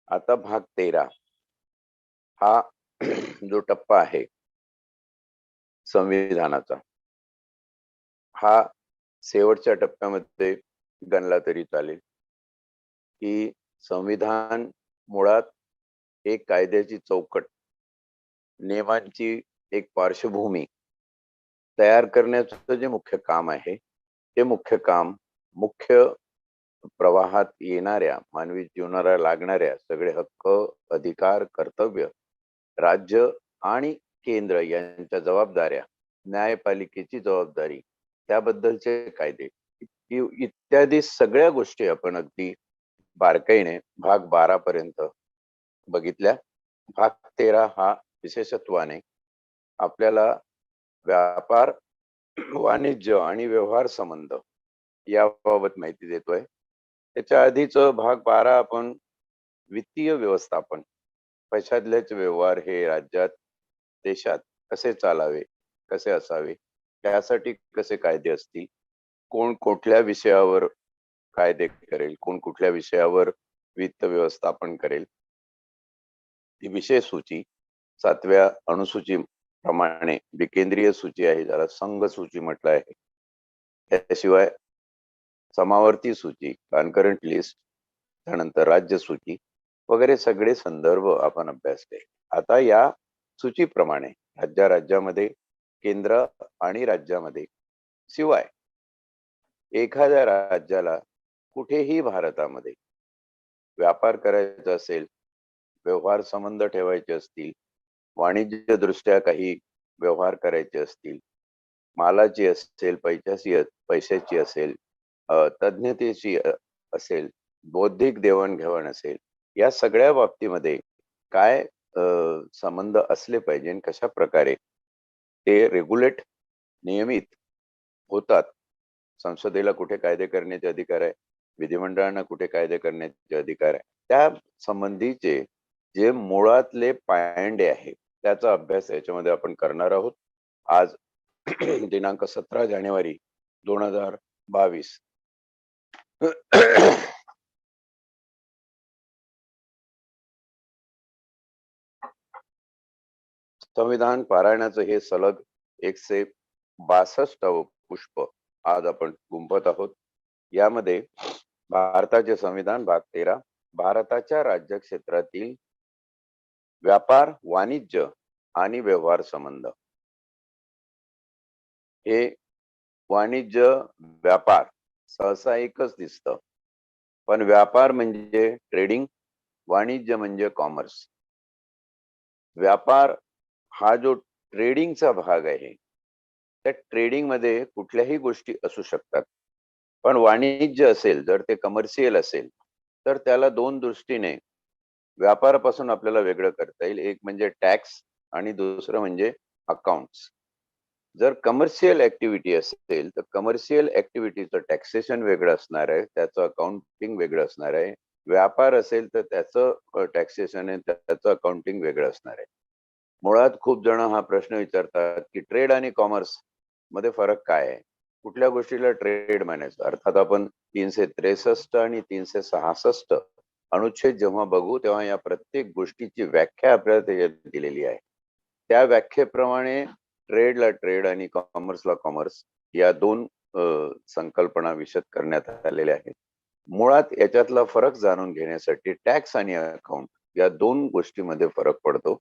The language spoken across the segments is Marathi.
आता भाग 13 हा जो टप्पा आहे संविधानाचा, हा शेवटच्या टप्प्यामध्ये गणला तरी चालेल, की संविधान मुळात एक कायद्याची चौकट, नियमांची एक पार्श्वभूमी तयार करण्याचं जे मुख्य काम आहे, ते मुख्य काम मुख्य प्रवाहात येणाऱ्या मानवी जीवनाला लागणाऱ्या सगळे हक्क, अधिकार, कर्तव्य, राज्य आणि केंद्र यांच्या जबाबदाऱ्या, न्यायपालिकेची जबाबदारी, त्याबद्दलचे कायदे इत्यादी सगळ्या गोष्टी आपण अगदी बारकाईने भाग 12 पर्यंत बघितल्या. भाग 13 हा विशेषत्वाने आपल्याला व्यापार, वाणिज्य आणि व्यवहार संबंध याबाबत माहिती देतोय. त्याच्या आधीच भाग 12 आपण वित्तीय व्यवस्थापन, पैशातलेच व्यवहार हे राज्यात, देशात कसे चालावे, कसे असावे, त्यासाठी कसे कायदे असतील, कोण कुठल्या विषयावर कायदे करेल, कोण कुठल्या विषयावर वित्त व्यवस्थापन करेल, ती विषय सूची 7व्या अनुसूची प्रमाणे विकेंद्रीय सूची आहे, ज्याला संघ सूची म्हटलं आहे. त्याशिवाय समावर्ती सूची, कॉन्करंट लिस्ट, त्यानंतर राज्य सूची वगैरे सगळे संदर्भ आपण अभ्यासले. आता या सूचीप्रमाणे राज्यामध्ये, केंद्र आणि राज्यामध्ये शिवाय एखाद्या राज्याला कुठेही भारतामध्ये व्यापार करायचा असेल, व्यवहार संबंध ठेवायचे असतील, वाणिज्य दृष्ट्या काही व्यवहार करायचे असतील, मालाची असेल, पैशाची असेल, तज्ञतेची असेल, बौद्धिक देवाणघेवाण असेल, या सगळ्या बाबतीमध्ये काय संबंध असले पाहिजे, कशा प्रकारे ते रेग्युलेट, नियमित होतात. संसदेला कुठे कायदे करण्याचे अधिकार आहे, विधिमंडळांना कुठे कायदे करण्याचे अधिकार आहे, त्या संबंधीचे जे मुळातले पायंडे आहे त्याचा अभ्यास याच्यामध्ये आपण करणार आहोत. आज दिनांक 17 जानेवारी 2022. संविधान पारायणाचं हे सलग 162 पुष्प आज आपण गुंफत आहोत. यामध्ये भारताचे संविधान भाग 13, भारताच्या राज्य क्षेत्रातील व्यापार, वाणिज्य आणि व्यवहार संबंध. हे वाणिज्य, व्यापार सहसा एकच दिसतं, पण व्यापार म्हणजे ट्रेडिंग, वाणिज्य म्हणजे कॉमर्स. व्यापार हा जो ट्रेडिंगचा भाग आहे, त्या ट्रेडिंग मध्ये कुठल्याही गोष्टी असू शकतात. पण वाणिज्य असेल, जर ते कमर्शियल असेल, तर त्याला दोन दृष्टीने व्यापारापासून आपल्याला वेगळं करता येईल. एक म्हणजे टॅक्स आणि दुसरं म्हणजे अकाउंट्स. जर कमर्शियल ऍक्टिव्हिटी असेल तर कमर्शियल ऍक्टिव्हिटीचं टॅक्सेशन वेगळं असणार आहे, त्याचं अकाउंटिंग वेगळं असणार आहे. व्यापार असेल तर त्याचं टॅक्सेशन आहे, त्याचं अकाउंटिंग वेगळं असणार आहे. मुळात खूप जण हा प्रश्न विचारतात की ट्रेड आणि कॉमर्स मध्ये फरक काय आहे, कुठल्या गोष्टीला ट्रेड म्हणायचं. अर्थात आपण 363 आणि 366 अनुच्छेद जेव्हा बघू तेव्हा या प्रत्येक गोष्टीची व्याख्या आपल्याला त्याच्यात दिलेली आहे. त्या व्याख्येप्रमाणे ट्रेडला ट्रेड आणि कॉमर्सला कॉमर्स या दोन संकल्पना विशद करण्यात आलेल्या आहेत. मुळात याच्यातला फरक जाणून घेण्यासाठी टॅक्स आणि अकाउंट या दोन गोष्टीमध्ये फरक पडतो.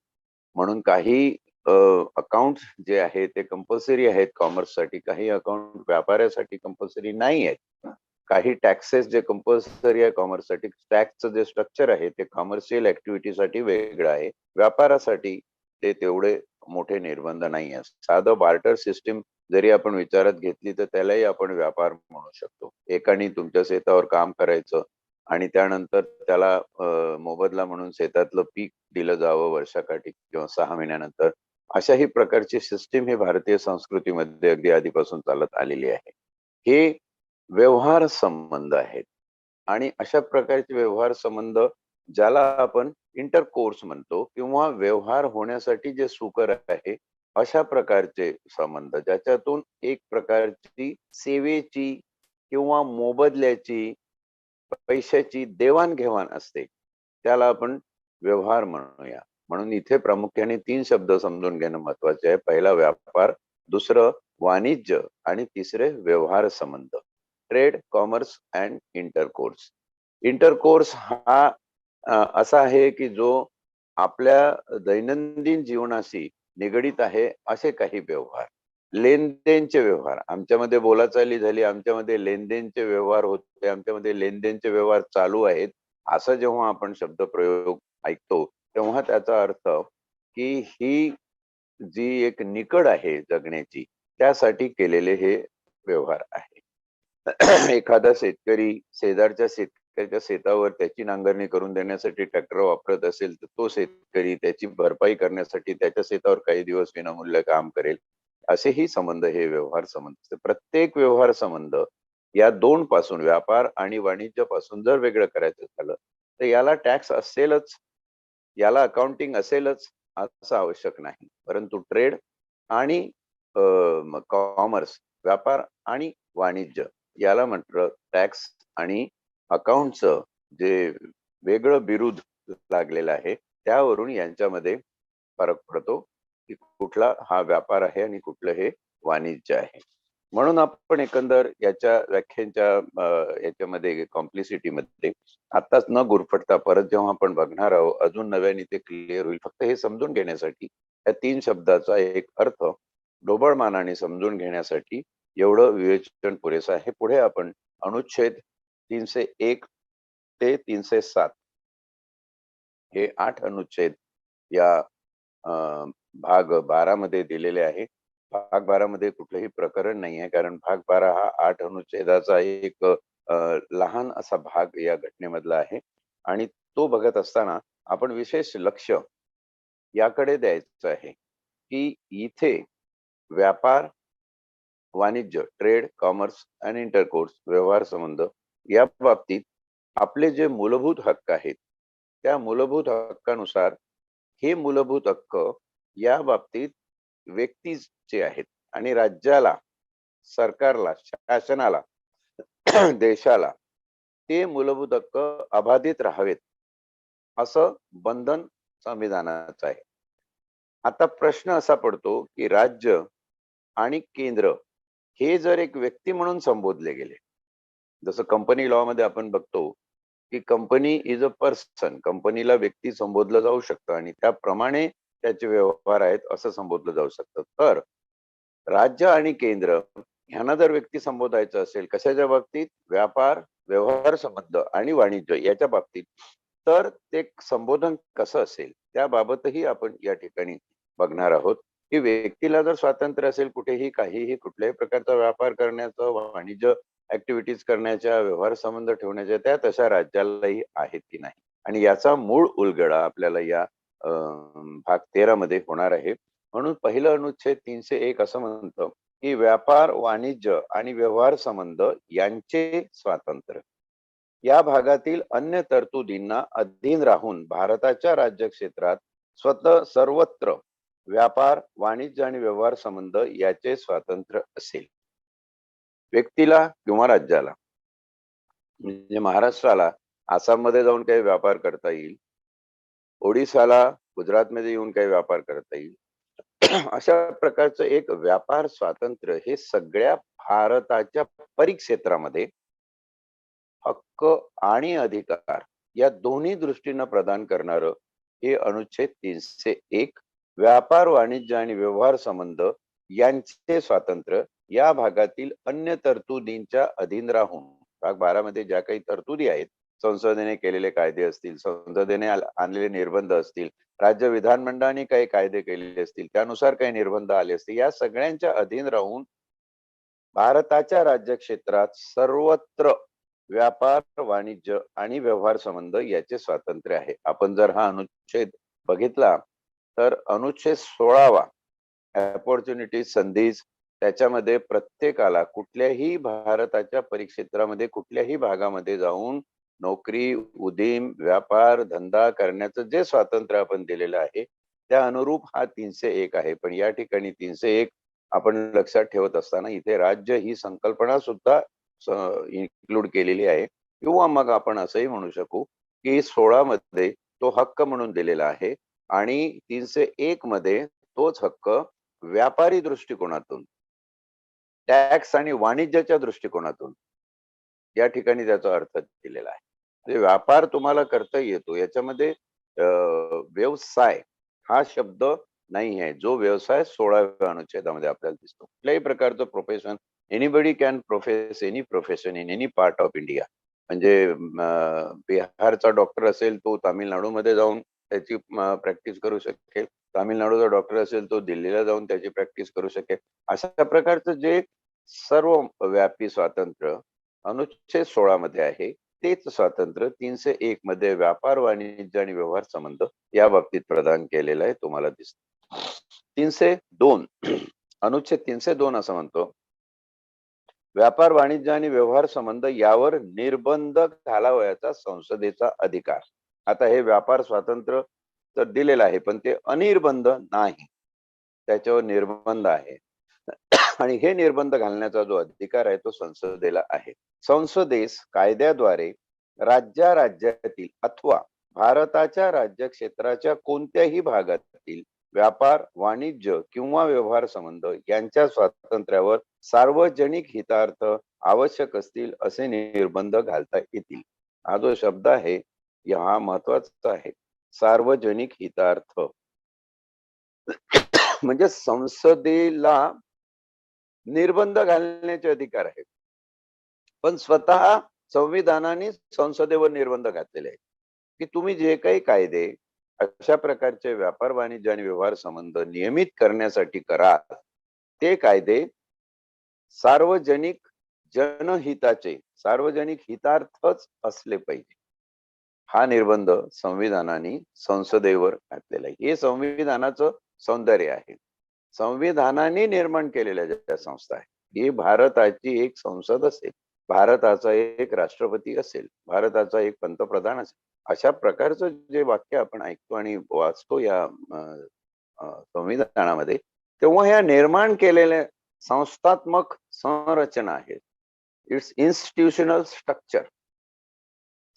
म्हणून काही अकाउंट जे आहे ते कंपल्सरी आहेत कॉमर्ससाठी, काही अकाउंट व्यापाऱ्यासाठी कंपल्सरी नाही आहेत. काही टॅक्सेस जे कंपल्सरी आहे कॉमर्ससाठी, टॅक्सचं जे स्ट्रक्चर आहे ते कॉमर्शियल ऍक्टिव्हिटीसाठी वेगळं आहे, व्यापारासाठी ते तेवढे मोठे निर्बंध नाही आहेत. साधं बार्टर सिस्टीम जरी आपण विचारात घेतली तर त्यालाही आपण व्यापार म्हणू शकतो. एकाने तुमच्या शेतावर काम करायचं आणि त्यानंतर त्याला मोबदला म्हणून शेतातलं पीक दिलं जावं वर्षाकाठी किंवा 6 महिन्यानंतर, अशाही प्रकारची सिस्टीम ही भारतीय संस्कृतीमध्ये अगदी आधीपासून चालत आलेली आहे. हे व्यवहार संबंध आहेत आणि अशा प्रकारचे व्यवहार संबंध ज्याला आपण इंटरकोर्स म्हणतो किंवा व्यवहार होण्यासाठी जे सुकर आहे, अशा प्रकारचे संबंध ज्याच्यातून एक प्रकारची सेवेची किंवा मोबदल्याची, पैशाची देवाणघेवाण असते, त्याला आपण व्यवहार म्हणूया. म्हणून इथे प्रामुख्याने 3 शब्द समजून घेणं महत्वाचे आहे. पहिला व्यापार, दुसरं वाणिज्य आणि तिसरे व्यवहार संबंध. Trade, commerce and intercourse. Intercourse हा असा आहे की जो आपल्या दैनंदिन जीवनाशी निगडीत आहे असे काही व्यवहार. लेनदेनचे व्यवहार. आमच्यामध्ये बोलाचाली झाली, आमच्यामध्ये लेनदेनचे व्यवहार होते, आमच्यामध्ये लेनदेनचे व्यवहार चालू आहेत. असं जेव्हा आपण शब्दप्रयोग ऐकतो, तेव्हा त्याचा अर्थ की ही जी एक निकड आहे जगण्याची, त्यासाठी केलेले हे व्यवहार आहे. एखादा शेतकरी शेजारच्या शेतकऱ्याच्या शेतावर त्याची नांगरणी करून देण्यासाठी ट्रॅक्टर वापरत असेल, तर तो शेतकरी त्याची भरपाई करण्यासाठी त्याच्या शेतावर काही दिवस विनामूल्य काम करेल. असेही संबंध हे व्यवहार संबंध असतात. प्रत्येक व्यवहार संबंध या 2 पासून, व्यापार आणि वाणिज्य पासून जर वेगळं करायचं झालं, तर याला टॅक्स असेलच, याला अकाउंटिंग असेलच असं आवश्यक नाही. परंतु ट्रेड आणि कॉमर्स, व्यापार आणि वाणिज्य याला म्हटलं टॅक्स आणि अकाउंटचं जे वेगळं बिरुद लागलेलं आहे, त्यावरून यांच्यामध्ये फरक पडतो की कुठला हा व्यापार आहे आणि कुठलं हे वाणिज्य आहे. म्हणून आपण एकंदर याच्या व्याख्यांच्या याच्यामध्ये कॉम्प्लिसिटीमध्ये आताच न गुरफटता परत जेव्हा आपण बघणार आहोत, अजून नव्याने ते क्लिअर होईल. फक्त हे समजून घेण्यासाठी या 3 शब्दाचा एक अर्थ ढोबळमानाने समजून घेण्यासाठी एवढं विवेचन पुरेसं आहे. पुढे आपण अनुच्छेद 301 ते 307 हे 8 अनुच्छेद या भाग 12 मध्ये दिलेले आहे. भाग 12 मध्ये कुठलंही प्रकरण नाही आहे, कारण भाग 12 हा 8 अनुच्छेदाचा एक लहान असा भाग या घटनेमधला आहे आणि तो बघत असताना आपण विशेष लक्ष याकडे द्यायचं आहे की इथे व्यापार, वाणिज्य, ट्रेड, कॉमर्स आणि इंटरकोर्स, व्यवहार संबंध या बाबतीत आपले जे मूलभूत हक्क आहेत, त्या मूलभूत हक्कानुसार हे मूलभूत हक्क या बाबतीत व्यक्तीचे आहेत आणि राज्याला, सरकारला, शासनाला, देशाला ते मूलभूत हक्क अबाधित राहावेत असं बंधन संविधानाचं आहे. आता प्रश्न असा पडतो की राज्य आणि केंद्र हे जर एक व्यक्ती म्हणून संबोधले गेले, जसं कंपनी लॉ मध्ये आपण बघतो की कंपनी इज अ पर्सन, कंपनीला व्यक्ती संबोधलं जाऊ शकतं आणि त्याप्रमाणे त्याचे व्यवहार आहेत असं संबोधलं जाऊ शकतं. तर राज्य आणि केंद्र ह्यांना जर व्यक्ती संबोधायचं असेल कशाच्या बाबतीत, व्यापार, व्यवहार संबंध आणि वाणिज्य याच्या बाबतीत, तर ते संबोधन कसं असेल त्याबाबतही आपण या ठिकाणी बघणार आहोत की व्यक्तीला जर स्वातंत्र्य असेल कुठेही काहीही कुठल्याही प्रकारचा व्यापार करण्याचं, वाणिज्य ऍक्टिव्हिटीज करण्याच्या, व्यवहार संबंध ठेवण्याच्या, त्या तशा राज्यालाही आहेत की नाही. आणि याचा मूळ उलगडा आपल्याला या भाग 13 मध्ये होणार आहे. म्हणून पहिलं अनुच्छेद 301 असं म्हणतं की व्यापार, वाणिज्य आणि व्यवहार संबंध यांचे स्वातंत्र्य या भागातील अन्य तरतुदींना अधीन राहून भारताच्या राज्यक्षेत्रात स्वतः सर्वत्र व्यापार, वाणिज्य आणि व्यवहार संबंध याचे स्वातंत्र्य असेल. व्यक्तीला किंवा राज्याला, म्हणजे महाराष्ट्राला आसाममध्ये जाऊन काही व्यापार करता येईल, ओडिसाला गुजरातमध्ये येऊन काही व्यापार करता येईल. अशा प्रकारचं एक व्यापार स्वातंत्र्य हे सगळ्या भारताच्या परिक्षेत्रामध्ये हक्क आणि अधिकार या दोन्ही दृष्टीनं प्रदान करणारं हे अनुच्छेद 301 व्यापार, वाणिज्य आणि व्यवहार संबंध यांचे स्वातंत्र्य या भागातील अन्य तरतुदींच्या अधीन राहून, भाग 12 मध्ये ज्या काही तरतुदी आहेत, संसदेने केलेले कायदे असतील, संसदेने आणलेले निर्बंध असतील, राज्य विधानमंडळाने काही कायदे केलेले असतील, त्यानुसार काही निर्बंध आले असतील, या सगळ्यांच्या अधीन राहून भारताच्या राज्यक्षेत्रात सर्वत्र व्यापार, वाणिज्य आणि व्यवहार संबंध याचे स्वातंत्र्य आहे. आपण जर हा अनुच्छेद बघितला तर अनुच्छेद 16वा अपॉर्च्युनिटी, संधीज, त्याच्यामध्ये प्रत्येकाला कुठल्याही भारताच्या परिक्षेत्रामध्ये कुठल्याही भागामध्ये जाऊन नोकरी, उदीम, व्यापार, धंदा करण्याचं जे स्वातंत्र्य आपण दिलेलं आहे त्या अनुरूप हा 301 आहे. पण या ठिकाणी 301 आपण लक्षात ठेवत असताना इथे राज्य ही संकल्पना सुद्धा इन्क्लूड केलेली आहे, किंवा मग आपण असंही म्हणू शकू की 16 मध्ये तो हक्क म्हणून दिलेला आहे आणि 301 मध्ये तोच हक्क व्यापारी दृष्टिकोनातून, टॅक्स आणि वाणिज्याच्या दृष्टिकोनातून या ठिकाणी त्याचा अर्थ दिलेला आहे. म्हणजे व्यापार तुम्हाला करता येतो याच्यामध्ये व्यवसाय हा शब्द नाही आहे, जो व्यवसाय 16व्या अनुच्छेदामध्ये आपल्याला दिसतो. कुठल्याही प्रकारचं profession, anybody can profess any profession in any part of India. म्हणजे बिहारचा डॉक्टर असेल तो तामिळनाडूमध्ये जाऊन त्याची प्रॅक्टिस करू शकेल. तामिळनाडूचा डॉक्टर असेल तो दिल्लीला जाऊन त्याची प्रॅक्टिस करू शकेल. अशा प्रकारचं जे सर्व व्यापी स्वातंत्र्य अनुच्छेद 16 मध्ये आहे, तेच स्वातंत्र्य 301 मध्ये व्यापार, वाणिज्य आणि व्यवहार संबंध या बाबतीत प्रदान केलेलं आहे, तुम्हाला दिसतं. 302 अनुच्छेद 302 असं म्हणतो, व्यापार, वाणिज्य आणि व्यवहार संबंध यावर निर्बंध घालावयाचा संसदेचा अधिकार. आता हे व्यापार स्वातंत्र्य तर दिलेलं आहे, पण ते अनिर्बंध नाही, त्याच्यावर निर्बंध आहे. आणि हे निर्बंध घालण्याचा जो अधिकार आहे तो संसदेला आहे. संसदेस कायद्याद्वारे राज्यातील अथवा भारताच्या राज्यक्षेत्राच्या कोणत्याही भागातील व्यापार, वाणिज्य किंवा व्यवहार संबंध यांच्या स्वातंत्र्यावर सार्वजनिक हितार्थ आवश्यक असतील असे निर्बंध घालता येतील. हा जो शब्द आहे हा महत्वाचा आहे, सार्वजनिक हितार्थ. म्हणजे संसदेला निर्बंध घालण्याचे अधिकार आहेत, पण स्वतः संविधानाने संसदेवर निर्बंध घातलेले आहेत की तुम्ही जे काही कायदे अशा प्रकारचे व्यापार, वाणिज्य आणि व्यवहार संबंध नियमित करण्यासाठी करा, ते कायदे सार्वजनिक जनहिताचे, सार्वजनिक हितार्थच असले पाहिजे. हा निर्बंध संविधानाने संसदेवर घातलेला आहे. हे संविधानाचं सौंदर्य आहे. संविधानाने निर्माण केलेल्या ज्या संस्था आहेत, ही भारताची एक संसद असेल, भारताचा एक राष्ट्रपती असेल, भारताचा एक पंतप्रधान असेल, अशा प्रकारचं जे वाक्य आपण ऐकतो आणि वाचतो या संविधानामध्ये, तेव्हा ह्या निर्माण केलेल्या संस्थात्मक संरचना आहेत. इट्स इन्स्टिट्यूशनल स्ट्रक्चर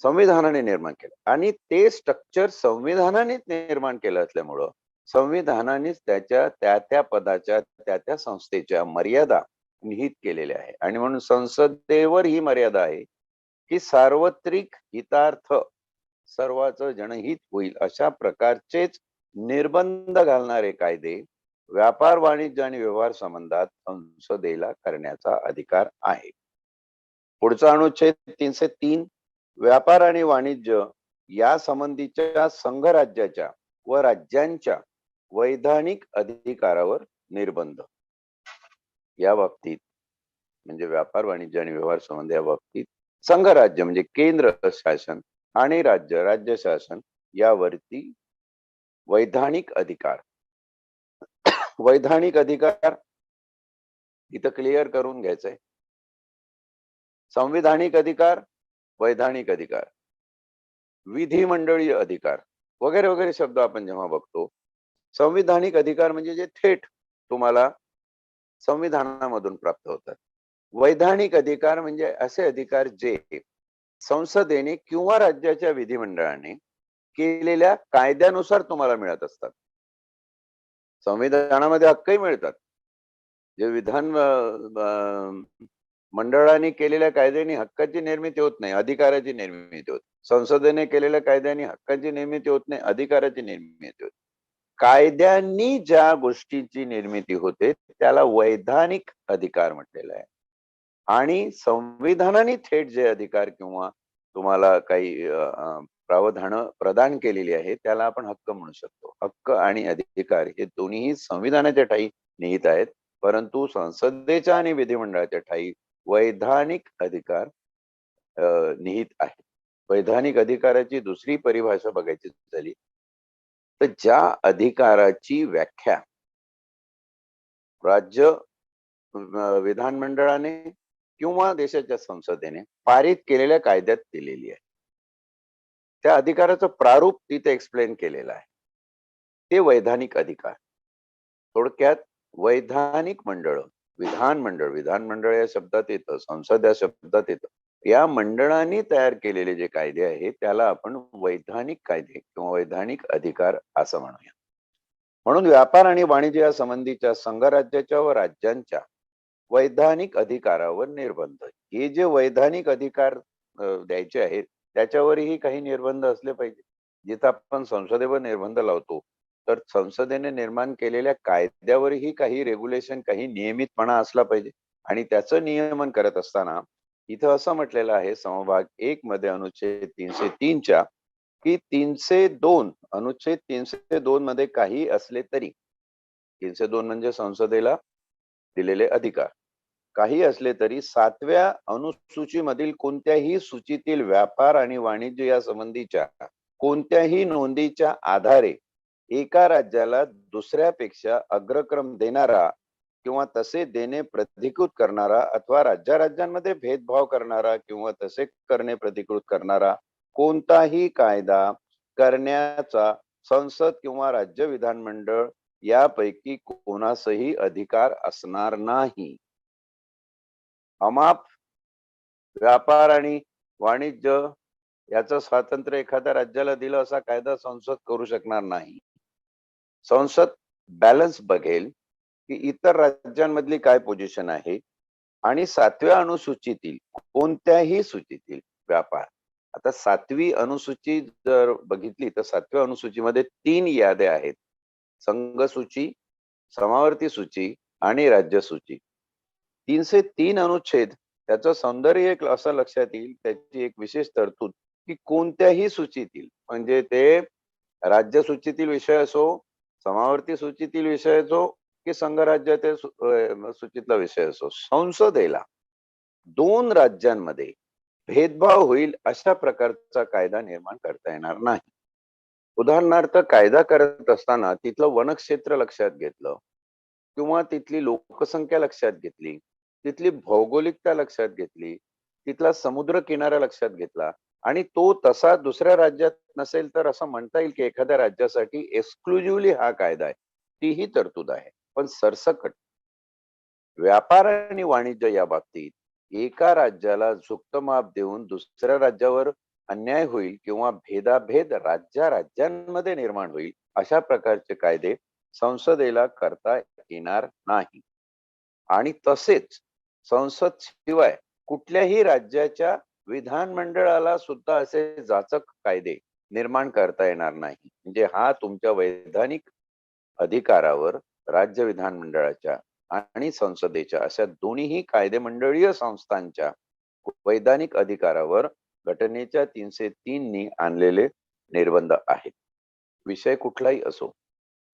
संविधानाने निर्माण केलं आणि ते स्ट्रक्चर संविधानानेच निर्माण केलं असल्यामुळं संविधानानेच त्याच्या त्या पदाच्या त्या संस्थेच्या मर्यादा निहित केलेल्या आहे. आणि म्हणून संसदेवर ही मर्यादा आहे की सार्वत्रिक हितार्थ, सर्वांचं जनहित होईल अशा प्रकारचेच निर्बंध घालणारे कायदे व्यापार, वाणिज्य आणि व्यवहार संबंधात संसदेला करण्याचा अधिकार आहे. पुढचा अनुच्छेद 303, व्यापार आणि वाणिज्य या संबंधीच्या संघराज्याच्या व राज्यांच्या वैधानिक अधिकारावर निर्बंध. या बाबतीत म्हणजे व्यापार, वाणिज्य आणि व्यवहार संबंध या बाबतीत संघराज्य म्हणजे केंद्र शासन आणि राज्य शासन यावरती वैधानिक अधिकार. वैधानिक अधिकार इथं क्लिअर करून घ्यायचंय. संविधानिक अधिकार, वैधानिक अधिकार, विधिमंडळीय अधिकार वगैरे वगैरे शब्द आपण जेव्हा बघतो, संविधानिक अधिकार म्हणजे जे थेट तुम्हाला संविधानामधून प्राप्त होतात. वैधानिक अधिकार म्हणजे असे अधिकार जे संसदेने किंवा राज्याच्या विधिमंडळाने केलेल्या कायद्यानुसार तुम्हाला मिळत असतात. संविधानामध्ये हक्कही मिळतात, जे विधान मंडळाने केलेल्या कायद्याने हक्काची निर्मिती होत नाही, अधिकाराची निर्मिती होते. संसदेने केलेल्या कायद्याने हक्काची निर्मिती होत नाही, अधिकाराची निर्मिती होते. कायद्यांनी ज्या गोष्टीची निर्मिती होते त्याला वैधानिक अधिकार म्हटलेलं आहे. आणि संविधानाने थेट जे अधिकार किंवा तुम्हाला काही प्रावधान प्रदान केलेली आहे त्याला आपण हक्क म्हणू शकतो. हक्क आणि अधिकार हे दोन्ही संविधानाच्या ठायी निहित आहेत, परंतु संसदेच्या आणि विधिमंडळाच्या ठायी वैधानिक अधिकार निहित आहे. वैधानिक अधिकाराची दुसरी परिभाषा बघायची झाली तर ज्या अधिकाराची व्याख्या राज्य विधानमंडळाने किंवा देशाच्या संसदेने पारित केलेल्या कायद्यात दिलेली आहे, त्या अधिकाराचं प्रारूप तिथे एक्सप्लेन केलेलं आहे, ते वैधानिक अधिकार. थोडक्यात वैधानिक मंडळ, विधानमंडळ या शब्दात येतं, संसद या शब्दात येतं, या मंडळांनी तयार केलेले जे कायदे आहेत त्याला आपण वैधानिक कायदे किंवा वैधानिक अधिकार असं म्हणूया. म्हणून व्यापार आणि वाणिज्य या संबंधीच्या संघराज्याच्या व राज्यांच्या वैधानिक अधिकारावर निर्बंध. हे जे वैधानिक अधिकार द्यायचे आहेत त्याच्यावरही काही निर्बंध असले पाहिजे. जिथं आपण संसदेवर निर्बंध लावतो तर संसदेने निर्माण केलेल्या कायद्यावरही काही रेग्युलेशन, काही नियमितपणा असला पाहिजे. आणि त्याचं नियमन करत असताना इथं असं म्हटलेलं आहे समभाग 1 मध्ये अनुच्छेद 303 च्या की 302 अनुच्छेद 302 मध्ये काही असले तरी, 302 म्हणजे संसदेला दिलेले अधिकार, काही असले तरी 7व्या अनुसूचीमधील कोणत्याही सूचीतील व्यापार आणि वाणिज्य या संबंधीच्या कोणत्याही नोंदीच्या आधारे एका राज्याला दुसऱ्यापेक्षा अग्रक्रम देणारा किंवा तसे देणे प्रतिकृत करणारा अथवा राज्यामध्ये भेदभाव करणारा किंवा तसे करणे प्रतिकृत करणारा कोणताही कायदा करण्याचा संसद किंवा राज्य विधानमंडळ यापैकी कोणासही अधिकार असणार नाही. अमाप व्यापार आणि वाणिज्य याचं स्वातंत्र्य एखाद्या राज्याला दिलं असा कायदा संसद करू शकणार नाही. संसद बॅलन्स बघेल की इतर राज्यांमधली काय पोझिशन आहे आणि 7व्या अनुसूचीतील कोणत्याही सूचीतील व्यापार. आता 7वी अनुसूची जर बघितली तर 7व्या अनुसूचीमध्ये 3 याद्या आहेत: संघ सूची, समावर्ती सूची आणि राज्य सूची. 303 अनुच्छेद त्याचं सौंदर्य एक असं लक्षात येईल, त्याची एक विशेष तरतूद की कोणत्याही सूचीतील, म्हणजे ते राज्य सूचीतील विषय असो, समावर्ती सूचीतील विषय असो की संघराज्यातील सूचीतला विषय असो, संसदेला 2 राज्यांमध्ये भेदभाव होईल अशा प्रकारचा कायदा निर्माण करता येणार नाही. उदाहरणार्थ, कायदा करत असताना तिथलं वनक्षेत्र लक्षात घेतलं किंवा तिथली लोकसंख्या लक्षात घेतली, तिथली भौगोलिकता लक्षात घेतली, तिथला समुद्र किनारा लक्षात घेतला आणि तो तसा दुसऱ्या राज्यात नसेल तर असं म्हणता येईल की एखाद्या राज्यासाठी एक्सक्लुझिव्हली हा कायदा आहे, तीही तरतूद आहे. पण सरसकट व्यापार आणि वाणिज्य या बाबतीत एका राज्याला झुकत माप देऊन दुसऱ्या राज्यावर अन्याय होईल किंवा भेदाभेद राज्यांमध्ये निर्माण होईल अशा प्रकारचे कायदे संसदेला करता येणार नाही. आणि तसेच संसद शिवाय कुठल्याही राज्याच्या विधानमंडळाला सुद्धा असे जाचक कायदे निर्माण करता येणार नाही. म्हणजे हा तुमच्या वैधानिक अधिकारावर राज्य विधानमंडळाच्या आणि संसदेच्या अशा दोन्हीही कायदेमंडळीय संस्थांच्या वैधानिक अधिकारावर घटनेच्या 303 नी आणलेले निर्बंध आहेत. विषय कुठलाही असो,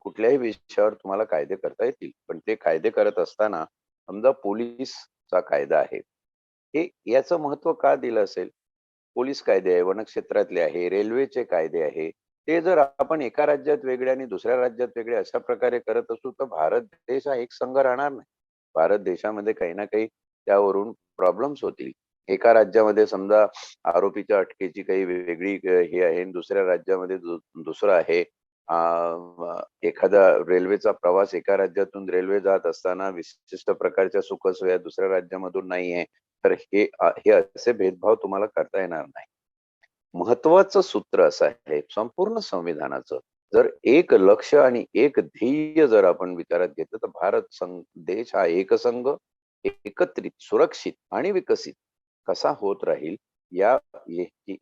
कुठल्याही विषयावर तुम्हाला कायदे करता येतील, पण ते कायदे करत असताना समजा पोलीसचा कायदा आहे, हे याचं महत्व का दिलं असेल? पोलीस कायदे आहे, वनक्षेत्रातले आहे, रेल्वेचे कायदे आहे, ते जर आपण एका राज्यात वेगळे आणि दुसऱ्या राज्यात वेगळे अशा प्रकारे करत असू तर भारत देश हा एक संघ राहणार नाही. भारत देशामध्ये काही ना काही त्यावरून प्रॉब्लेम्स होतील. एका राज्यामध्ये समजा आरोपीच्या अटकेची काही वेगळी हे आहे आणि दुसऱ्या राज्यामध्ये दुसरं आहे. एखादा रेल्वेचा प्रवास एका राज्यातून रेल्वे जात असताना विशिष्ट प्रकारच्या सुखसोया दुसऱ्या राज्यामधून नाहीये, तर हे असे भेदभाव तुम्हाला करता येणार नाही. महत्वाचं सूत्र असं आहे संपूर्ण संविधानाचं, जर एक लक्ष आणि एक ध्येय जर आपण विचारात घेतलं तर भारत देश हा एकसंघ, एकत्रित, सुरक्षित आणि विकसित कसा होत राहील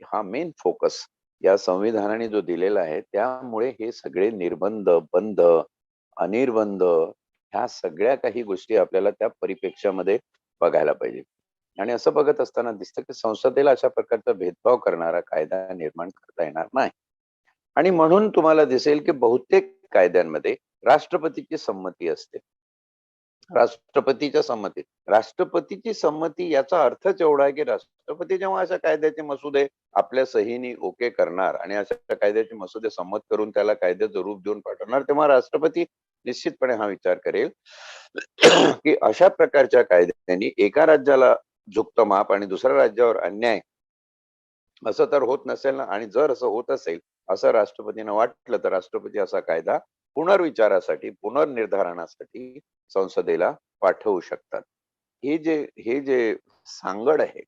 हा मेन फोकस या संविधानाने जो दिलेला आहे. त्यामुळे हे सगळे निर्बंध, बंध, अनिर्बंध ह्या सगळ्या काही गोष्टी आपल्याला त्या परिप्रेक्ष्यामध्ये बघायला पाहिजे. आणि असं बघत असताना दिसतं की संसदेला अशा प्रकारचा भेदभाव करणारा कायदा निर्माण करता येणार नाही. आणि म्हणून तुम्हाला दिसेल की बहुतेक कायद्यांमध्ये राष्ट्रपतीची संमती असते. राष्ट्रपतीची संमती याचा अर्थच एवढा आहे की राष्ट्रपती जेव्हा अशा कायद्याचे मसुदे आपल्या सहीने ओके करणार आणि अशा कायद्याचे मसुदे संमत करून त्याला कायद्याचं रूप देऊन पाठवणार, तेव्हा राष्ट्रपती निश्चितपणे हा विचार करेल की अशा प्रकारच्या कायद्यांनी एका राज्याला झुकतं माप आणि दुसऱ्या राज्यावर अन्याय असं तर होत नसेल ना. आणि जर असं होत असेल असं राष्ट्रपतींना वाटलं तर राष्ट्रपती असा कायदा पुनर्विचारासाठी, पुनर्निर्धारणासाठी संसदेला पाठवू शकतात. हे जे सांगड आहे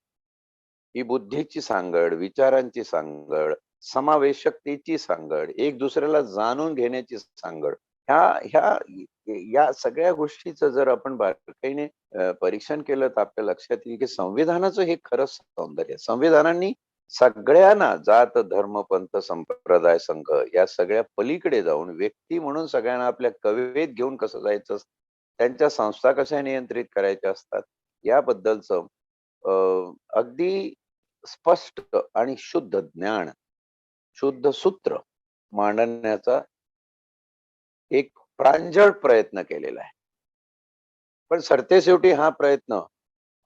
ही बुद्धीची सांगड, विचारांची सांगड, समावेशकतेची सांगड, एक दुसऱ्याला जाणून घेण्याची सांगड, ह्या ह्या या सगळ्या गोष्टीचं जर आपण बारकाईने परीक्षण केलं तर आपल्या लक्षात येईल की संविधानाचं हे खरंच सौंदर्य आहे. संविधानांनी सगळ्यांना जात, धर्म, पंथ, संप्रदाय, संघ या सगळ्या पलीकडे जाऊन व्यक्ती म्हणून सगळ्यांना आपल्या कवेत घेऊन कसं जायचं, त्यांच्या संस्था कशा नियंत्रित करायच्या असतात याबद्दलचं अगदी स्पष्ट आणि शुद्ध ज्ञान, शुद्ध सूत्र मांडण्याचा एक प्रांजळ प्रयत्न केलेला आहे. पण सरतेशेवटी हा प्रयत्न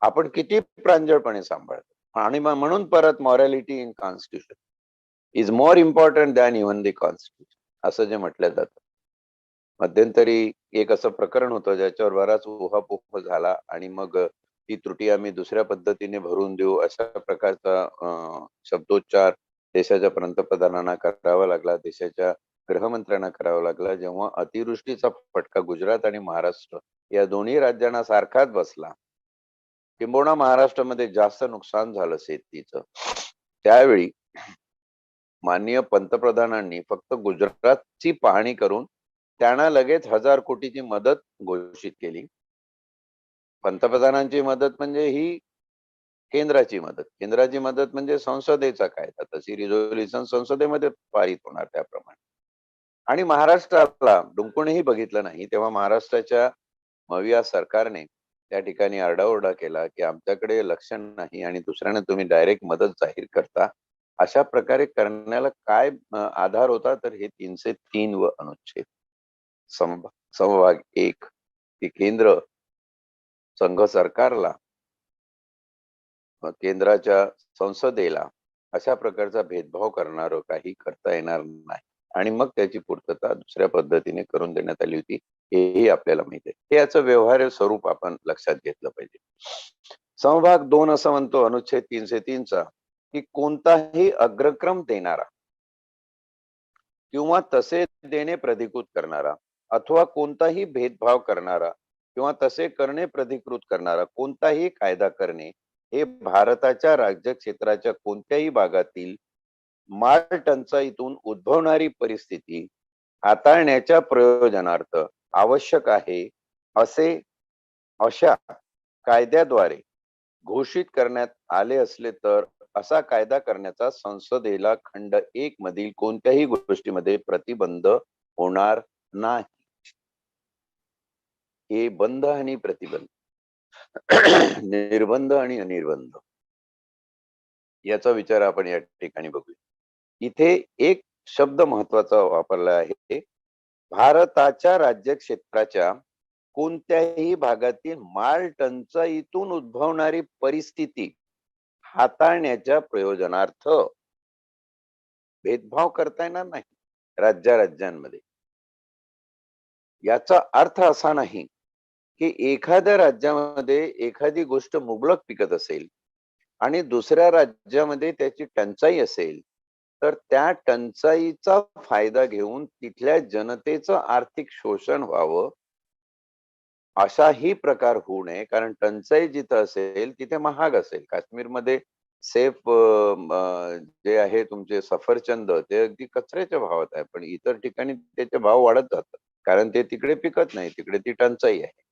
आपण किती प्रांजळपणे सांभाळतो आणि म्हणून परत morality in constitution is more important than even the constitution असं जे म्हटलं जातं. मध्यंतरी एक असं प्रकरण होतं ज्याच्यावर बराच उहापोह झाला आणि मग ती त्रुटी आम्ही दुसऱ्या पद्धतीने भरून देऊ अशा प्रकारचा शब्दोच्चार देशाच्या पंतप्रधानांना करावा लागला, देशाच्या गृहमंत्र्यांना करावा लागला, जेव्हा अतिवृष्टीचा फटका गुजरात आणि महाराष्ट्र या दोन्ही राज्यांना सारखाच बसला. किंबहुना महाराष्ट्रामध्ये जास्त नुकसान झालं शेतीचं. त्यावेळी माननीय पंतप्रधानांनी फक्त गुजरातची पाहणी करून त्यांना लगेच 1000 कोटीची मदत घोषित केली. पंतप्रधानांची मदत म्हणजे ही केंद्राची मदत. केंद्राची मदत म्हणजे संसदेचा कायदा. तशी रिझोल्युशन संसदेमध्ये पारित होणार त्याप्रमाणे. आणि महाराष्ट्राला डुंकूनही बघितलं नाही. तेव्हा महाराष्ट्राच्या मविया सरकारने त्या ठिकाणी आरडाओरडा केला की आमच्याकडे लक्ष नाही आणि दुसऱ्यांना तुम्ही डायरेक्ट मदत जाहीर करता. अशा प्रकारे करण्याला काय आधार होता, तर हे 303 व अनुच्छेद. समभाग 1 की केंद्र संघ सरकारला, केंद्राच्या संसदेला अशा प्रकारचा भेदभाव करणारं काही करता येणार नाही आणि मग त्याची पूर्तता दुसऱ्या पद्धतीने करून देण्यात आली होती, हेही आपल्याला माहिती आहे. हे याचं व्यवहार्य स्वरूप आपण लक्षात घेतलं पाहिजे. समभाग 2 असं म्हणतो अनुच्छेद 303 चा की कोणताही अग्रक्रम देणारा किंवा तसे देणे प्रतिकृत करणारा अथवा कोणताही भेदभाव करणारा किंवा तसे करणे प्रतिकृत करणारा कोणताही कायदा करणे हे भारताच्या राज्य क्षेत्राच्या कोणत्याही भागातील माल टंचाईतून उद्भवणारी परिस्थिती हाताळण्याच्या प्रयोजनार्थ आवश्यक आहे असे अशा कायद्याद्वारे घोषित करण्यात आले असले तर असा कायदा करण्याचा संसदेला खंड 1 मधील कोणत्याही गोष्टीमध्ये प्रतिबंध होणार नाही. हे बंध आणि प्रतिबंध निर्बंध आणि अनिर्बंध याचा विचार आपण या ठिकाणी बघूया. इथे एक शब्द महत्वाचा वापरला आहे, भारताच्या राज्य क्षेत्राच्या कोणत्याही भागातील माल टंचाईतून उद्भवणारी परिस्थिती हाताळण्याच्या प्रयोजनार्थ. भेदभाव करता येणार नाही राज्यांमध्ये. याचा अर्थ असा नाही की एखाद्या राज्यामध्ये एखादी गोष्ट मुबलक पिकत असेल आणि दुसऱ्या राज्यामध्ये त्याची टंचाई असेल तर त्या टंचाईचा फायदा घेऊन तिथल्या जनतेचं आर्थिक शोषण व्हावं अशाही प्रकार होऊ नये. कारण टंचाई जिथं असेल तिथे महाग असेल. काश्मीरमध्ये सेफ जे आहे तुमचे सफरचंद ते अगदी कचऱ्याच्या भावात आहे, पण इतर ठिकाणी त्याचे भाव वाढत जातात कारण ते तिकडे पिकत नाही, तिकडे ती टंचाई आहे.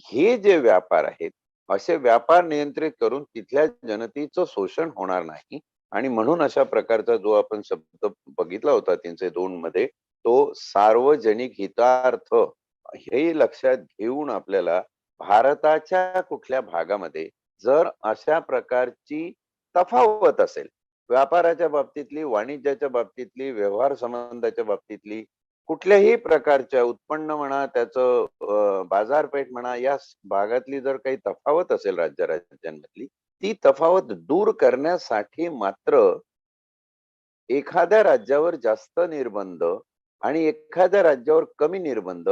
हे जे व्यापार आहेत असे व्यापार नियंत्रित करून तिथल्या जनतेचं शोषण होणार नाही आणि म्हणून अशा प्रकारचा जो आपण शब्द बघितला होता 302 मध्ये तो सार्वजनिक हितार्थ हे लक्षात घेऊन आपल्याला भारताच्या कुठल्या भागामध्ये जर अशा प्रकारची तफावत असेल, व्यापाराच्या बाबतीतली, वाणिज्याच्या बाबतीतली, व्यवहार संबंधाच्या बाबतीतली, कुठल्याही प्रकारच्या उत्पन्न म्हणा, त्याचं बाजारपेठ म्हणा, या भागातली जर काही तफावत असेल राज्यांमधली, ती तफावत दूर करण्यासाठी मात्र एखाद्या राज्यावर जास्त निर्बंध आणि एखाद्या राज्यावर कमी निर्बंध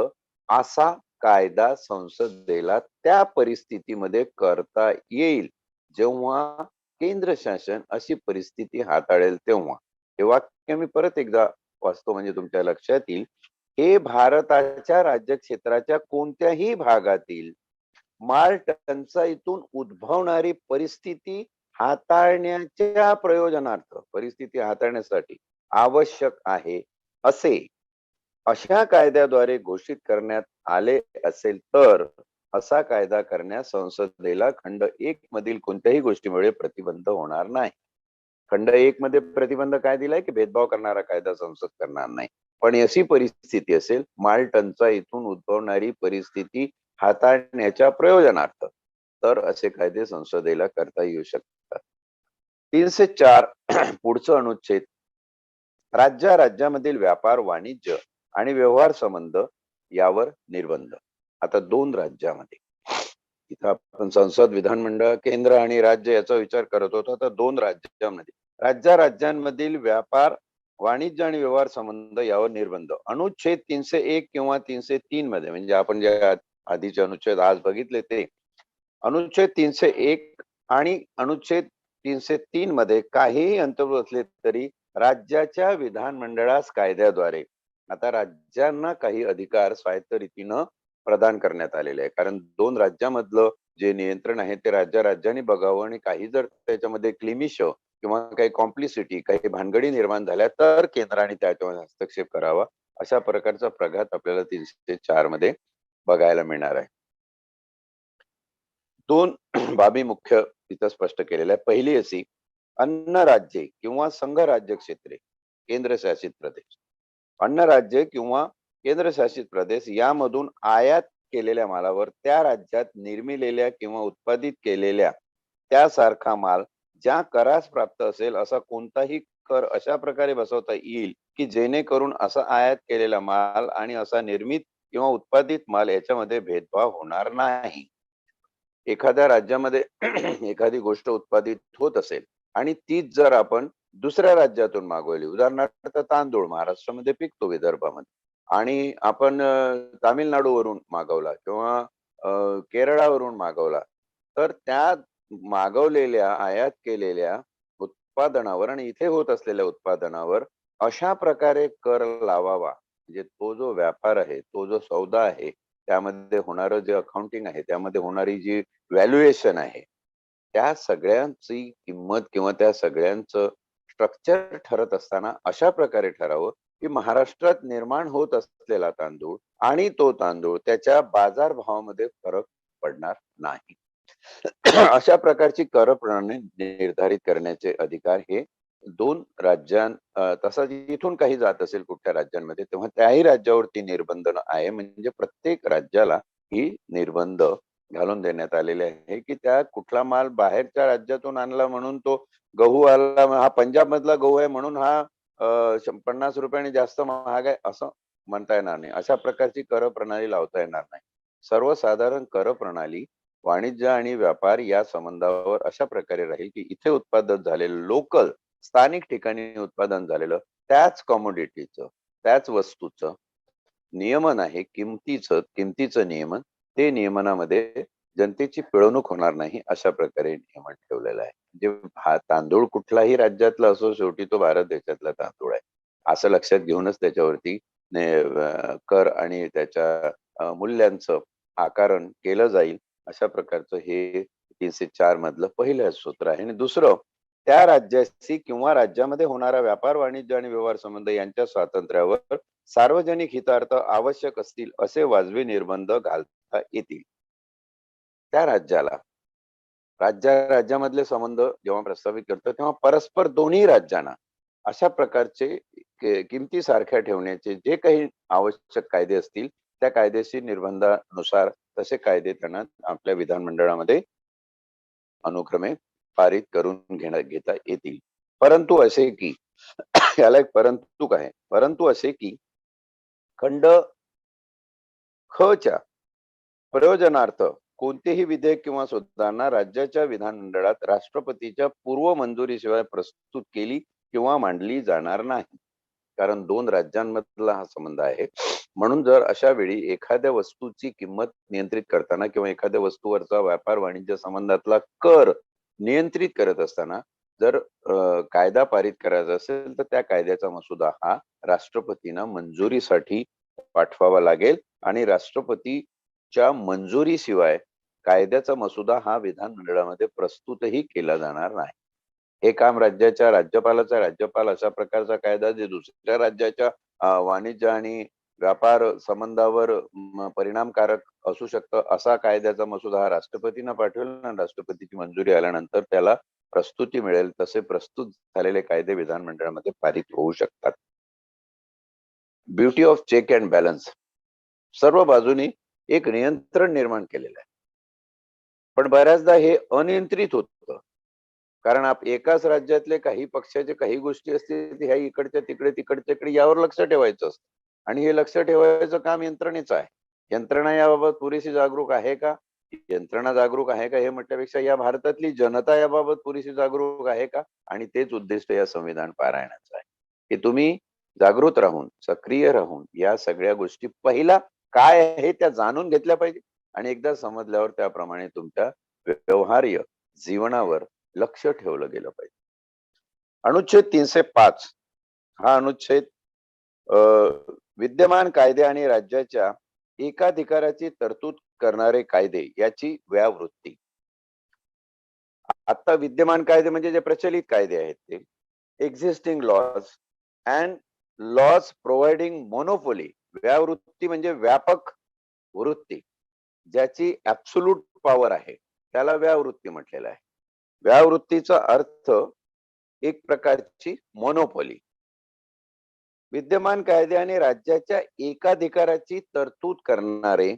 असा कायदा संसदेला त्या परिस्थितीमध्ये करता येईल जेव्हा केंद्र शासन अशी परिस्थिती हाताळेल तेव्हा. हे वाक्य मी परत एकदा वाचतो म्हणजे तुमच्या लक्षात येईल. हे भारताच्या राज्य क्षेत्राच्या कोणत्याही भागातील माल टंचाईतून उद्भवणारी परिस्थिती हाताळण्याच्या प्रयोजनार्थ, परिस्थिती हाताळण्यासाठी आवश्यक आहे असे अशा कायद्याद्वारे घोषित करण्यात आले असेल तर असा कायदा करण्यास संसदेला खंड 1 मधील कोणत्याही गोष्टीमुळे प्रतिबंध होणार नाही. खंड 1 मध्ये प्रतिबंध काय दिलाय की भेदभाव करणारा कायदा संसद करणार नाही. पण अशी परिस्थिती असेल, माल टंचाईतून उद्भवणारी परिस्थिती हाताळण्याच्या प्रयोजनार्थ, तर असे कायदे संसदेला करता येऊ शकतात. 304 पुढचं अनुच्छेद राज्यामधील व्यापार, वाणिज्य आणि व्यवहार संबंध यावर निर्बंध. आता 2 राज्यामध्ये, इथं आपण संसद, विधानमंडळ, केंद्र आणि राज्य याचा विचार करत होतो. आता 2 राज्यामध्ये, राज्यांमधील व्यापार, वाणिज्य आणि व्यवहार संबंध यावर निर्बंध. अनुच्छेद 301 किंवा 303 मध्ये, म्हणजे आपण जे आधीचे अनुच्छेद आज बघितले ते अनुच्छेद 301 आणि अनुच्छेद 303 मध्ये काहीही अंतर्भूत असले तरी राज्याच्या विधानमंडळास कायद्याद्वारे आता राज्यांना काही अधिकार स्वायत्त रीतीनं प्रदान करण्यात आलेले आहे. कारण 2 राज्यामधलं जे नियंत्रण आहे ते राज्यांनी बघावं, आणि काही जर त्याच्यामध्ये क्लिमिश किंवा काही कॉम्प्लिसिटी, काही भानगडी निर्माण झाल्या तर केंद्राने त्याच्यामध्ये हस्तक्षेप करावा. अशा प्रकारचा प्रघात आपल्याला 304 मध्ये बघायला मिळणार आहे. 2 बाबी मुख्य तिथं स्पष्ट केलेल्या आहे. पहिली अशी, अन्न राज्ये किंवा संघ राज्य क्षेत्रे, केंद्रशासित प्रदेश, अन्न राज्य किंवा केंद्रशासित प्रदेश यामधून आयात केलेल्या मालावर त्या राज्यात निर्मिलेल्या किंवा उत्पादित केलेल्या त्यासारखा माल ज्या करास प्राप्त असेल असा कोणताही कर अशा प्रकारे बसवता येईल की जेणेकरून असा आयात केलेला माल आणि असा निर्मित किंवा उत्पादित माल याच्यामध्ये भेदभाव होणार नाही. एखाद्या राज्यामध्ये एखादी गोष्ट उत्पादित होत असेल आणि तीच जर आपण दुसऱ्या राज्यातून मागवली, उदाहरणार्थ तांदूळ महाराष्ट्रामध्ये पिकतो विदर्भामध्ये, आणि आपण तामिळनाडूवरून मागवला किंवा केरळावरून मागवला, तर त्या मागवलेल्या, आयात केलेल्या उत्पादनावर आणि इथे होत असलेल्या उत्पादनावर अशा प्रकारे कर लावावा, म्हणजे तो जो व्यापार आहे, तो जो सौदा आहे, त्यामध्ये होणारं जे अकाउंटिंग आहे, त्यामध्ये होणारी जी व्हॅल्युएशन आहे, त्या सगळ्यांची किंमत किंवा त्या सगळ्यांचं स्ट्रक्चर ठरत असताना अशा प्रकारे ठरावं की महाराष्ट्रात निर्माण होत असलेला तांदूळ आणि तो तांदूळ त्याच्या बाजारभावामध्ये फरक पडणार नाही. अशा प्रकारची कर प्रणाली निर्धारित करण्याचे अधिकार हे 2 तसंच इथून काही जात असेल कुठल्या राज्यांमध्ये, तेव्हा त्याही राज्यावरती निर्बंध आहे. म्हणजे प्रत्येक राज्याला ही निर्बंध घालून देण्यात आलेले आहे की त्या कुठला माल बाहेरच्या राज्यातून आणला म्हणून तो गहू आला, हा पंजाब मधला गहू आहे म्हणून हा 50 रुपयाने जास्त महाग आहे असं म्हणता येणार नाही. अशा प्रकारची कर प्रणाली लावता येणार नाही. सर्वसाधारण कर प्रणाली वाणिज्य आणि व्यापार या संबंधावर अशा प्रकारे राहील की इथे उत्पादन झालेलं, लोकल स्थानिक ठिकाणी उत्पादन झालेलं त्याच कमोडिटीचं, त्याच वस्तूचं नियमन आहे, किमतीचं नियमन, ते नियमनामध्ये जनतेची पिळवणूक होणार नाही अशा प्रकारे नियमन ठेवलेलं आहे. म्हणजे हा तांदूळ कुठलाही राज्यातला असो, शेवटी तो भारत देशातला तांदूळ आहे असं लक्षात घेऊनच त्याच्यावरती कर आणि त्याच्या मूल्यांचं आकारण केलं जाईल. अशा प्रकारचं हे 304 मधलं पहिलं सूत्र आहे. आणि दुसरं, त्या राज्याशी किंवा राज्यामध्ये होणारा व्यापार, वाणिज्य आणि व्यवहार संबंध यांच्या स्वातंत्र्यावर सार्वजनिक हितार्थ आवश्यक असतील असे वाजवी निर्बंध घालता येतील. त्या राज्यामधले संबंध जेव्हा प्रस्तावित करतो तेव्हा परस्पर दोन्ही राज्यांना अशा प्रकारचे किमती सारख्या ठेवण्याचे जे काही आवश्यक कायदे असतील त्या कायदेशीर निर्बंधानुसार तसे कायदे त्यांना आपल्या विधानमंडळामध्ये अनुक्रमे पारित करून घेता येतील. परंतु असे की याला एक परंतु काय, परंतु असे की खंड ख च्या प्रयोजनार्थ कोणतेही विधेयक किंवा सुधारणा राज्याच्या विधानमंडळात राष्ट्रपतीच्या पूर्व मंजुरीशिवाय प्रस्तुत केली किंवा मांडली जाणार नाही. कारण 2 राज्यांमधला हा संबंध आहे. म्हणून जर अशा वेळी एखाद्या वस्तूची किंमत नियंत्रित करताना किंवा एखाद्या वस्तूवरचा व्यापार वाणिज्य संबंधातला कर नियंत्रित करत असताना जर कायदा पारित करायचा असेल तर त्या कायद्याचा मसुदा हा राष्ट्रपतींना मंजुरीसाठी पाठवावा लागेल आणि राष्ट्रपतीच्या मंजुरीशिवाय कायद्याचा मसुदा हा विधानमंडळामध्ये प्रस्तुतही केला जाणार नाही. हे काम राज्याच्या राज्यपालाचा, राज्यपाल अशा प्रकारचा कायदा जे दुसऱ्या राज्याच्या वाणिज्य आणि व्यापार संबंधावर परिणामकारक असू शकतं असा कायद्याचा मसुदा हा राष्ट्रपतींना पाठवेल आणि राष्ट्रपतीची मंजुरी आल्यानंतर त्याला प्रस्तुती मिळेल. तसे प्रस्तुत झालेले कायदे विधानमंडळामध्ये पारित होऊ शकतात. Beauty of check and balance, सर्व बाजूनी एक नियंत्रण निर्माण केलेलं आहे. पण बऱ्याचदा हे अनियंत्रित होतं. कारण एकाच राज्यातले काही पक्षाचे काही गोष्टी असतील ह्या इकडच्या तिकडे तिकडच्या इकडे यावर लक्ष ठेवायचं असतं. आणि हे लक्ष ठेवायचं काम यंत्रणेचं आहे. यंत्रणा याबाबत पुरेशी जागरूक आहे का? यंत्रणा जागरूक आहे का हे म्हटल्यापेक्षा या भारतातली जनता याबाबत पुरेशी जागरूक आहे का? आणि तेच उद्दिष्ट या संविधान पारायणाचं आहे, की तुम्ही जागृत राहून, सक्रिय राहून या सगळ्या गोष्टी पहिला काय आहे त्या जाणून घेतल्या पाहिजे आणि एकदा समजल्यावर त्याप्रमाणे तुमच्या व्यवहार्य जीवनावर लक्ष ठेवलं गेलं पाहिजे. अनुच्छेद 305 हा अनुच्छेद विद्यमान कायदे आणि राज्याच्या एकाधिकाराची तरतूद करणारे कायदे याची व्यावृत्ती. आता विद्यमान कायदे म्हणजे जे प्रचलित कायदे आहेत ते existing laws and laws providing monopoly. व्यावृत्ती म्हणजे व्यापक वृत्ती, ज्याची ऍब्सोल्यूट पॉवर आहे त्याला व्यावृत्ती म्हटलेलं आहे. व्यावृत्तीचा अर्थ एक प्रकारची मोनोपोली. विद्यमान कायदे आणि राज्याच्या एकाधिकाराची तरतूद करणारे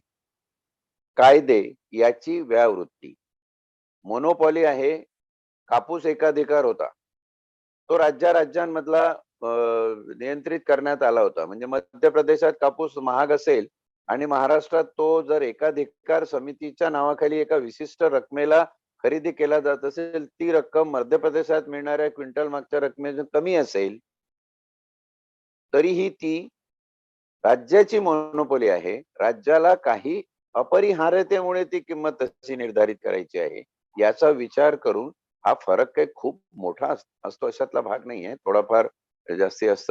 कायदे याची व्यावृत्ती. मोनोपॉली आहे, कापूस एकाधिकार होता, तो राज्यांमधला नियंत्रित करण्यात आला होता. म्हणजे मध्य प्रदेशात कापूस महाग असेल आणि महाराष्ट्रात तो जर एकाधिकार समितीच्या नावाखाली एका विशिष्ट रकमेला खरेदी केला जात असेल, ती रक्कम मध्य प्रदेशात मिळणाऱ्या क्विंटल मागच्या रकमेच्या कमी असेल, तरीही ती राज्याची मोनोपोली आहे. राज्याला काही अपरिहार्यतेमुळे ती किंमत तशी निर्धारित करायची आहे. याचा विचार करून हा फरक काही खूप मोठा असतो अशातला भाग नाहीये. थोडाफार जास्तीत जास्त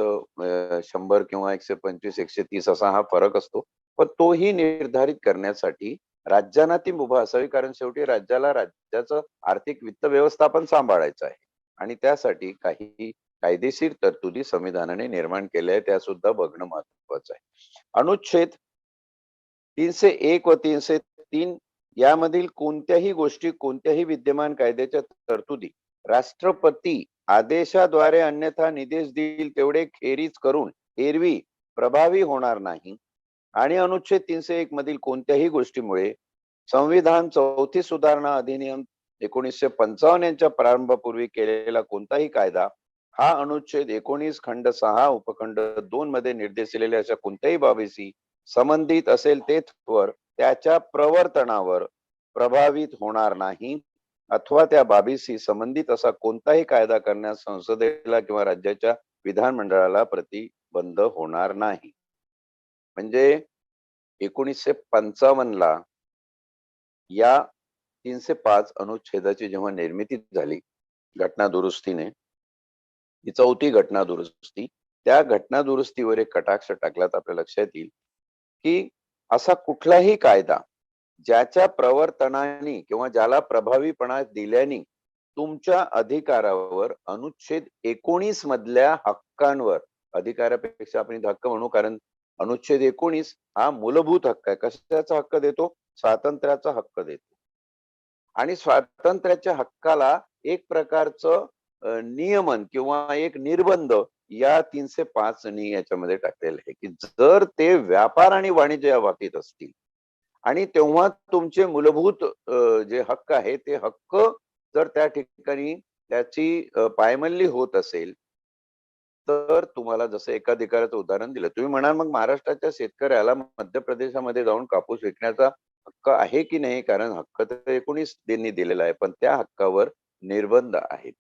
100 किंवा 125, 130 असा हा फरक असतो. पण तोही निर्धारित करण्यासाठी राज्यांना ती मुभा असावी, कारण शेवटी राज्याला राज्याचं आर्थिक वित्त व्यवस्थापन सांभाळायचं आहे आणि त्यासाठी काही कायदेशीर तरतुदी संविधानाने निर्माण केल्या आहेत, त्या सुद्धा बघणं महत्वाचं आहे. अनुच्छेद 301 व 303 यामधील कोणत्याही गोष्टी, कोणत्याही विद्यमान कायद्याच्या तरतुदी राष्ट्रपती आदेशाद्वारे अन्यथा निर्देश देईल तेवढे खेरीज करून एरवी प्रभावी होणार नाही. आणि अनुच्छेद 301 मधील कोणत्याही गोष्टीमुळे संविधान 4थी सुधारणा अधिनियम 1955 यांच्या प्रारंभापूर्वी केलेला कोणताही कायदा हा अनुच्छेद 19 खंड 6 उपखंड 2 मध्ये निर्देशिलेल्या अशा कोणत्याही बाबीशी संबंधित असेल तेथवर त्याच्या प्रवर्तनावर प्रभावित होणार नाही, अथवा त्या बाबीशी संबंधित असा कोणताही कायदा करण्यास संसदेला किंवा राज्याच्या विधानमंडळाला प्रतिबंध होणार नाही. म्हणजे 1955 ला या 305 अनुच्छेदाची जेव्हा निर्मिती झाली घटना दुरुस्तीने, ही 4थी घटना दुरुस्ती, त्या घटना दुरुस्तीवर एक कटाक्ष टाकला तर आपल्या लक्षात येईल की असा कुठलाही कायदा ज्याच्या प्रवर्तनाने किंवा ज्याला प्रभावीपणा दिल्याने तुमच्या अधिकारावर अनुच्छेद 19 मधल्या हक्कांवर, अधिकारापेक्षा आपण हक्क म्हणू कारण अनुच्छेद 19 हा मूलभूत हक्क आहे. कशाचा हक्क देतो? स्वातंत्र्याचा हक्क देतो. आणि स्वातंत्र्याच्या हक्काला एक प्रकारचं नियमन किंवा एक निर्बंध या 305 नी याच्यामध्ये टाकलेलं आहे की जर ते व्यापार आणि वाणिज्य या बाबतीत असतील आणि तेव्हा तुमचे मूलभूत जे हक्क आहे ते हक्क जर त्या ठिकाणी त्याची पायमल्ली होत असेल तर तुम्हाला, जसं एकाधिकाराचं उदाहरण दिलं, तुम्ही म्हणाल मग महाराष्ट्राच्या शेतकऱ्याला मध्य प्रदेशामध्ये जाऊन कापूस विकण्याचा हक्क आहे की नाही, कारण हक्क तर 19 त्यांनी दिलेला आहे, पण त्या हक्कावर निर्बंध आहेत.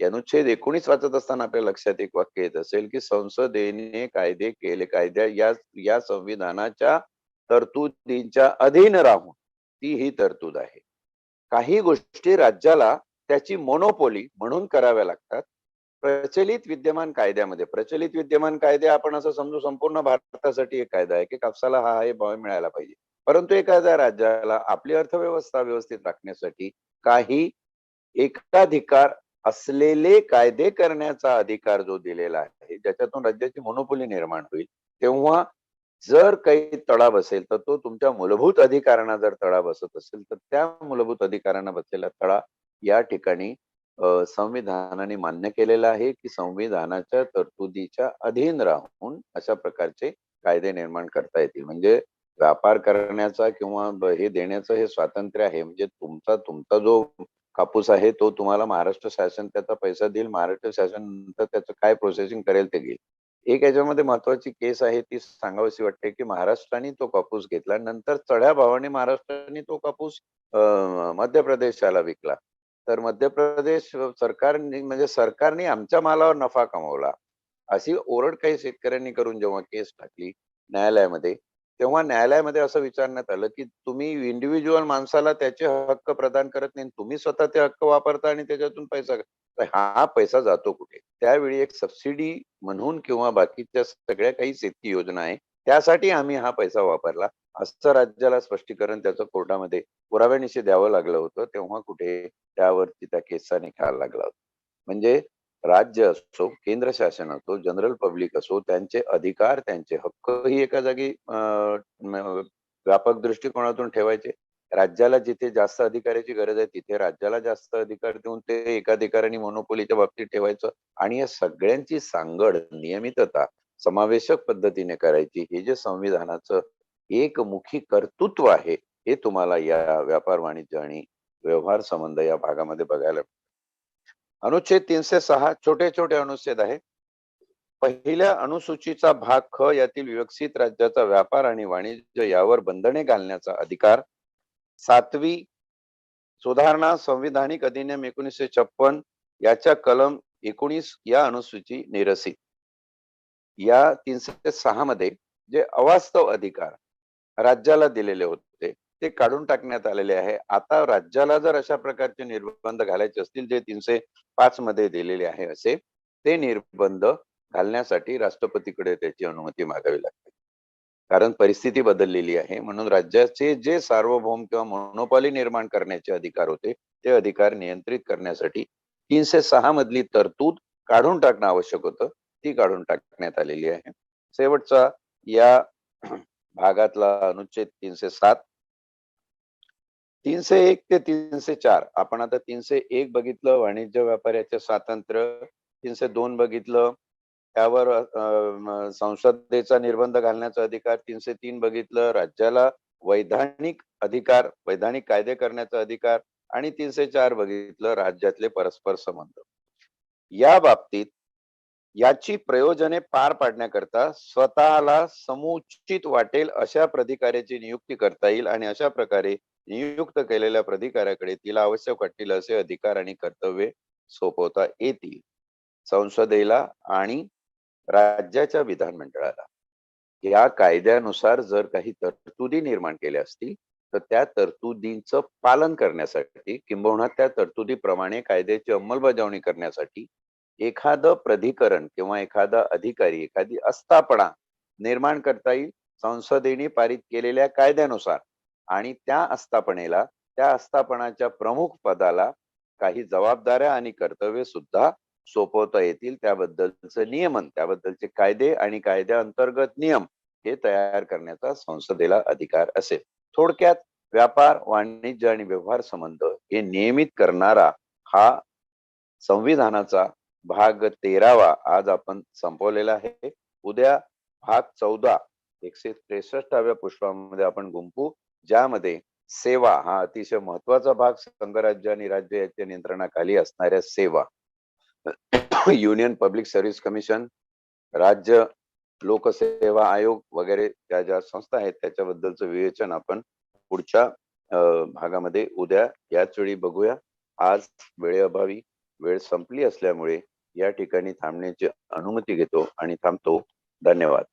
अनुच्छेद 19 वाचत असताना आपल्या लक्षात एक वाक्य येत असेल की संसदेने कायदे केले, कायद्या या संविधानाच्या तरतुदींच्या अधीन राहून ती ही तरतूद आहे. काही गोष्टी राज्याला त्याची मोनोपोली म्हणून कराव्या लागतात. प्रचलित विद्यमान कायद्यामध्ये, प्रचलित विद्यमान कायदे आपण असं समजू संपूर्ण भारतासाठी एक कायदा आहे की कापसाला हा भाव मिळायला पाहिजे. परंतु एखाद्या राज्याला आपली अर्थव्यवस्था व्यवस्थित राखण्यासाठी काही एकाधिकार असलेले कायदे करण्याचा अधिकार जो दिलेला आहे, ज्याच्यातून राज्याची मोनोपोली निर्माण होईल, तेव्हा जर काही तडा बसेल तर तो तुमच्या मूलभूत अधिकारांना जर तडा बसत असेल तर त्या मूलभूत अधिकारांना बसलेला तडा या ठिकाणी संविधानाने मान्य केलेला आहे की संविधानाच्या तरतुदीच्या अधीन राहून अशा प्रकारचे कायदे निर्माण करता येतील. म्हणजे व्यापार करण्याचा किंवा हे देण्याचं हे स्वातंत्र्य आहे. म्हणजे तुमचा तुमचा जो कापूस आहे तो तुम्हाला महाराष्ट्र शासन त्याचा पैसा देईल. महाराष्ट्र शासन नंतर त्याचं काय प्रोसेसिंग करेल ते घेईल. एक याच्यामध्ये महत्वाची केस आहे ती सांगावीशी वाटते की महाराष्ट्राने तो कापूस घेतला, नंतर चढ्या भावाने महाराष्ट्राने तो कापूस मध्य प्रदेशाला विकला. तर मध्य प्रदेश सरकारने म्हणजे सरकारने आमच्या मालावर नफा कमवला अशी ओरड काही शेतकऱ्यांनी करून जेव्हा केस टाकली न्यायालयामध्ये, तेव्हा न्यायालयामध्ये असं विचारण्यात आलं की तुम्ही इंडिव्हिज्युअल माणसाला त्याचे हक्क प्रदान करत नाही, तुम्ही स्वतः ते हक्क वापरता आणि त्याच्यातून पैसा तर हा पैसा जातो कुठे? त्यावेळी एक सबसिडी म्हणून किंवा बाकीच्या सगळ्या काही शेती योजना आहे त्यासाठी आम्ही हा पैसा वापरला असं राज्याला स्पष्टीकरण त्याचं कोर्टामध्ये पुराव्यानिशी द्यावं लागलं होतं. तेव्हा कुठे त्यावरती त्या केसचा निकाल लागला होता. म्हणजे राज्य असो, केंद्र शासन असो, जनरल पब्लिक असो, त्यांचे अधिकार, त्यांचे हक्क ही एका जागी व्यापक दृष्टिकोनातून ठेवायचे. राज्याला जिथे जास्त अधिकाराची गरज आहे तिथे राज्याला जास्त अधिकार देऊन ते एकाधिकाराने मोनोपोलीच्या बाबतीत ठेवायचं आणि या सगळ्यांची सांगड, नियमितता, समावेशक पद्धतीने करायची. हे जे संविधानाचं एकमुखी कर्तृत्व आहे, हे तुम्हाला या व्यापार, वाणिज्य आणि व्यवहार संबंध या भागामध्ये बघायला अनुच्छेद 306 छोटे छोटे अनुच्छेद आहे. पहिल्या अनुसूचीचा भाग ख यातील विकसित राज्याचा व्यापार आणि वाणिज्य यावर बंधने घालण्याचा अधिकार. 7वी सुधारणा संविधानिक अधिनियम 1956 याच्या कलम 19 या अनुसूची निरसित. या 306 मध्ये जे अवास्तव अधिकार राज्याला दिलेले होते ते काढून टाकण्यात आलेले आहे. आता राज्याला जर अशा प्रकारचे निर्बंध घालायचे असतील जे 305 मध्ये दिलेले आहे असे, ते निर्बंध घालण्यासाठी राष्ट्रपतीकडे त्याची अनुमती मागावी लागते. कारण परिस्थिती बदललेली आहे म्हणून राज्याचे जे सार्वभौम किंवा मोनोपॉली निर्माण करण्याचे अधिकार होते ते अधिकार नियंत्रित करण्यासाठी 306 मधली तरतूद काढून टाकणं आवश्यक होतं. ती काढून टाकण्यात आलेली आहे. शेवटचा या भागातला अनुच्छेद 307, 301 ते 304. आपण आता 301 बघितलं, वाणिज्य व्यापाराचे स्वातंत्र्य. 302 बघितलं, त्यावर संसदेचा निर्बंध घालण्याचा अधिकार. 303 बघितलं, राज्याला वैधानिक अधिकार, वैधानिक कायदे करण्याचा अधिकार. आणि 304 बघितलं, राज्यातले परस्पर संबंध. या बाबतीत याची प्रयोजने पार पाडण्याकरता स्वतःला समुचित वाटेल अशा प्राधिकाऱ्याची नियुक्ती करता येईल आणि अशा प्रकारे नियुक्त केलेल्या प्राधिकाऱ्याकडे तिला आवश्यक वाटतील असे अधिकार आणि कर्तव्ये सोपवता येतील संसदेला आणि राज्याच्या विधानमंडळाला. या कायद्यानुसार जर काही तरतुदी निर्माण केल्या असतील तर त्या तरतुदींचं पालन करण्यासाठी किंबहुना त्या तरतुदीप्रमाणे कायद्याची अंमलबजावणी करण्यासाठी एखादं प्राधिकरण किंवा एखादा अधिकारी, एखादी आस्थापना निर्माण करता येईल संसदेने पारित केलेल्या कायद्यानुसार. आणि त्या आस्थापनेला, त्या आस्थापनाच्या प्रमुख पदाला काही जबाबदाऱ्या आणि कर्तव्य सुद्धा सोपवता येतील. त्याबद्दलचं नियमन, त्याबद्दलचे कायदे आणि कायद्या अंतर्गत नियम हे तयार करण्याचा संसदेला अधिकार असेल. थोडक्यात व्यापार, वाणिज्य आणि व्यवहार संबंध हे नियमित करणारा हा संविधानाचा भाग 13वा आज आपण संपवलेला आहे. उद्या भाग 14 163व्या पुष्पामध्ये आपण गुंपू, ज्यामध्ये सेवा हा अतिशय महत्वाचा भाग, संघराज्य आणि राज्य याच्या नियंत्रणाखाली असणाऱ्या सेवा, युनियन पब्लिक सर्व्हिस कमिशन, राज्य लोकसेवा आयोग वगैरे त्या ज्या संस्था आहेत त्याच्याबद्दलचं विवेचन आपण पुढच्या भागामध्ये उद्या याच वेळी बघूया. आज वेळेअभावी वेळ संपली असल्यामुळे या ठिकाणी थांबण्याची अनुमती घेतो आणि थांबतो. धन्यवाद.